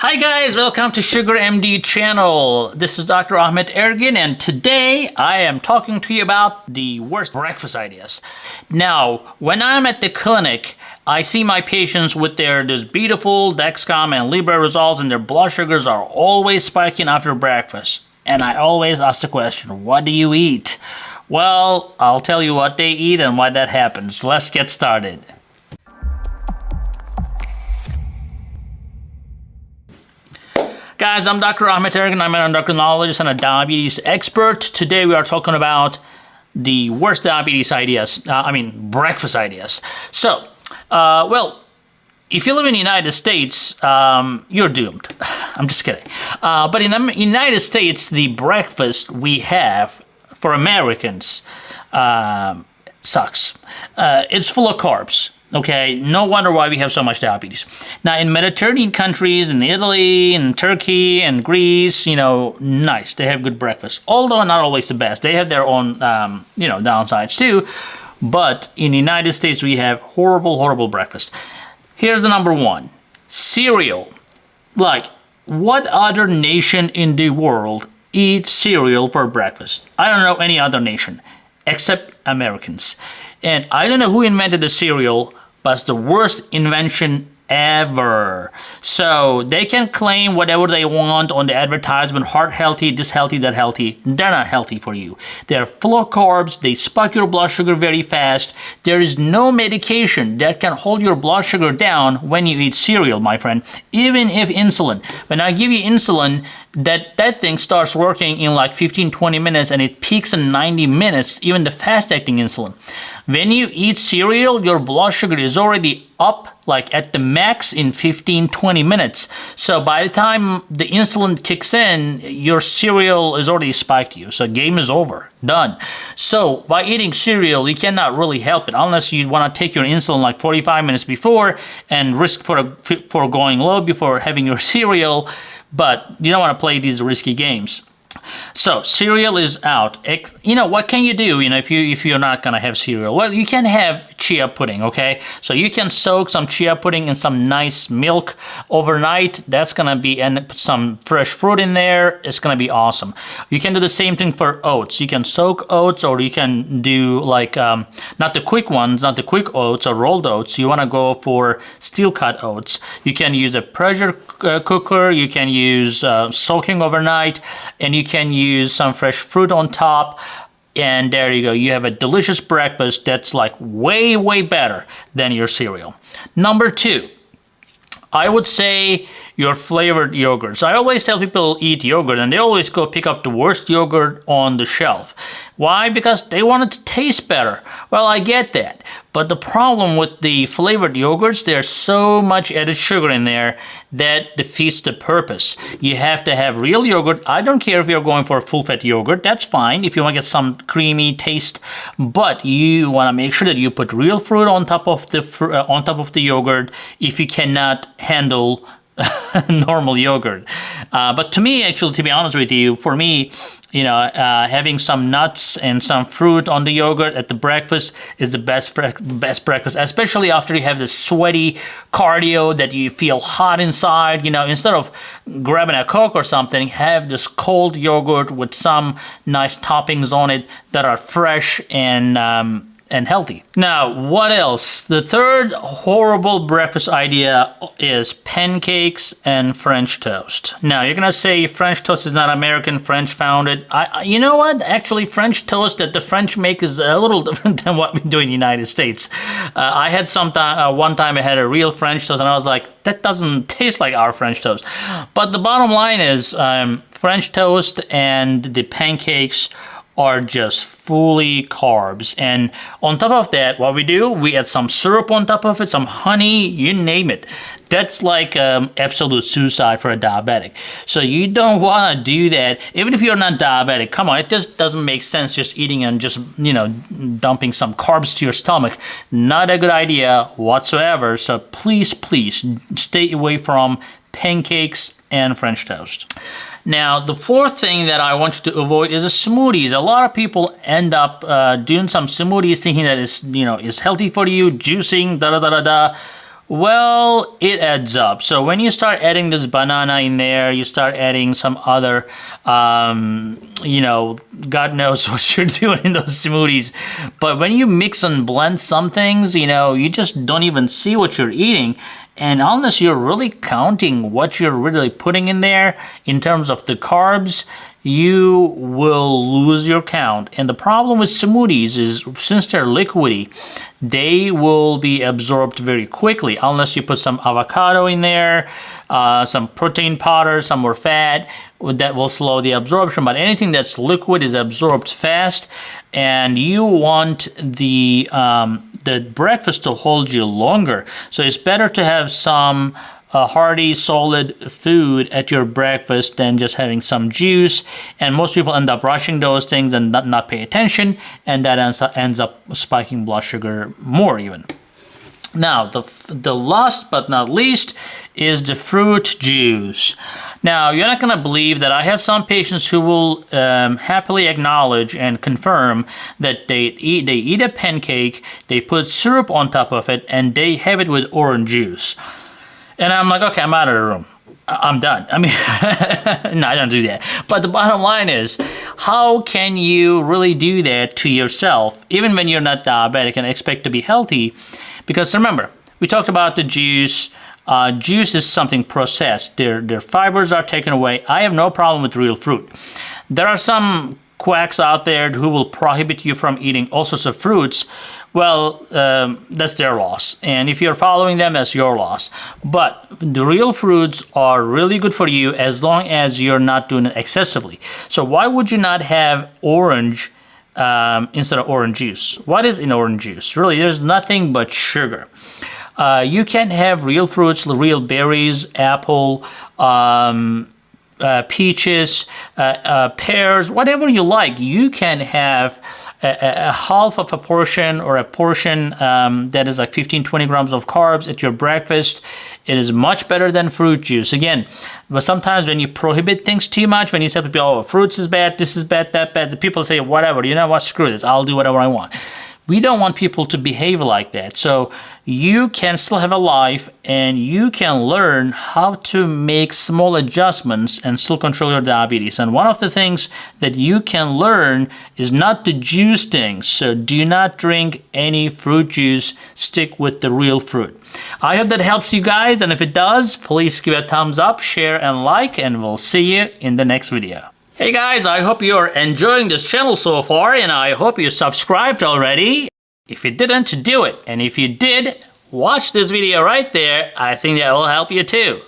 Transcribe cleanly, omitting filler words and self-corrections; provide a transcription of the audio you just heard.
Hi guys, welcome to Sugar MD channel. This is Dr. Ahmed Ergin, and today I am talking to you about the worst breakfast ideas. Now, when I'm at the clinic, I see my patients with those beautiful Dexcom and Libre results, and their blood sugars are always spiking after breakfast. And I always ask the question, what do you eat? Well, I'll tell you what they eat and why that happens. Let's get started. Guys, I'm Dr. Ahmed Ergin. I'm an endocrinologist and a diabetes expert. Today we are talking about the worst diabetes ideas, breakfast ideas. So, well, if you live in the United States, you're doomed. I'm just kidding. But in the United States, the breakfast we have for Americans sucks. It's full of carbs. Okay, no wonder why we have so much diabetes. Now, in Mediterranean countries, in Italy, and Turkey, and Greece, nice. They have good breakfast. Although not always the best. They have their own, downsides too. But in the United States, we have horrible, horrible breakfast. Here's the number one. Cereal. Like, what other nation in the world eats cereal for breakfast? I don't know any other nation except Americans. And I don't know who invented the cereal, but it's the worst invention ever. So they can claim whatever they want on the advertisement, heart healthy, this healthy, that healthy. They're not healthy for you. They're full of carbs. They spike your blood sugar very fast. There is no medication that can hold your blood sugar down when you eat cereal, my friend. Even if insulin. When I give you insulin, that thing starts working in like 15-20 minutes and it peaks in 90 minutes, even the fast-acting insulin. When you eat cereal, your blood sugar is already up like at the max in 15-20 minutes. So by the time the insulin kicks in, your cereal is already spiked you. So game is over. Done. So by eating cereal, you cannot really help it unless you want to take your insulin like 45 minutes before and risk for going low before having your cereal. But you don't want to play these risky games. So cereal is out. What can you do? If you're not gonna have cereal, well, you can have chia pudding. Okay, so you can soak some chia pudding in some nice milk overnight. That's gonna be, and put some fresh fruit in there. It's gonna be awesome. You can do the same thing for oats. You can soak oats, or you can do like not the quick ones, not the quick oats or rolled oats. You want to go for steel cut oats. You can use a pressure cooker. You can use soaking overnight, and you can use some fresh fruit on top, and there you go. You have a delicious breakfast that's like way, way better than your cereal. Number two, I would say your flavored yogurts. I always tell people eat yogurt, and they always go pick up the worst yogurt on the shelf. Why? Because they want it to taste better. Well, I get that. But the problem with the flavored yogurts, there's so much added sugar in there that defeats the purpose. You have to have real yogurt. I don't care if you're going for a full-fat yogurt. That's fine if you want to get some creamy taste. But you want to make sure that you put real fruit on top of the yogurt if you cannot handle normal yogurt. But to me, actually, to be honest with you, for me, having some nuts and some fruit on the yogurt at the breakfast is the best breakfast, especially after you have this sweaty cardio that you feel hot inside. Instead of grabbing a Coke or something, have this cold yogurt with some nice toppings on it that are fresh and healthy. Now, what else? The third horrible breakfast idea is pancakes and French toast. Now, you're gonna say French toast is not American, French founded. You know what? Actually, French toast that the French make is a little different than what we do in the United States. I had one time I had a real French toast, and I was like, that doesn't taste like our French toast. But the bottom line is French toast and the pancakes are just fully carbs. And on top of that, what we do, we add some syrup on top of it, some honey, you name it. That's like absolute suicide for a diabetic. So you don't want to do that. Even if you're not diabetic, come on, it just doesn't make sense just eating and just, dumping some carbs to your stomach. Not a good idea whatsoever. So please, please stay away from pancakes and French toast. Now, the fourth thing that I want you to avoid is smoothies. A lot of people end up doing some smoothies thinking that is healthy for you, juicing, da da da da da. Well, it adds up. So when you start adding this banana in there, you start adding some other, God knows what you're doing in those smoothies. But when you mix and blend some things, you just don't even see what you're eating. And unless you're really counting what you're really putting in there in terms of the carbs, you will lose your count. And the problem with smoothies is since they're liquidy, they will be absorbed very quickly unless you put some avocado in there, some protein powder, some more fat. That will slow the absorption. But anything that's liquid is absorbed fast, and you want the breakfast to hold you longer. So it's better to have some hearty, solid food at your breakfast than just having some juice. And most people end up rushing those things and not pay attention, and that ends up spiking blood sugar more even. Now, the last but not least is the fruit juice. Now, you're not going to believe that I have some patients who will happily acknowledge and confirm that they eat a pancake, they put syrup on top of it, and they have it with orange juice. And I'm like, okay, I'm out of the room. I'm done. I mean, no, I don't do that. But the bottom line is, how can you really do that to yourself, even when you're not diabetic and expect to be healthy? Because remember, we talked about the juice. Juice is something processed. Their fibers are taken away. I have no problem with real fruit. There are some quacks out there who will prohibit you from eating all sorts of fruits. Well, that's their loss. And if you're following them, that's your loss. But the real fruits are really good for you as long as you're not doing it excessively. So why would you not have orange instead of orange juice? What is in orange juice? Really, there's nothing but sugar. You can have real fruits, real berries, apple, peaches, pears, whatever you like. You can have a half of a portion or a portion that is like 15-20 grams of carbs at your breakfast. It is much better than fruit juice. Again, but sometimes when you prohibit things too much, when you say to people, oh, fruits is bad, this is bad, that bad, the people say, whatever, you know what, screw this, I'll do whatever I want. We don't want people to behave like that. So you can still have a life, and you can learn how to make small adjustments and still control your diabetes. And one of the things that you can learn is not to juice things. So do not drink any fruit juice. Stick with the real fruit. I hope that helps you guys. And if it does, please give a thumbs up, share, and like, and we'll see you in the next video. Hey guys, I hope you're enjoying this channel so far, and I hope you subscribed already. If you didn't, do it. And if you did, watch this video right there. I think that will help you too.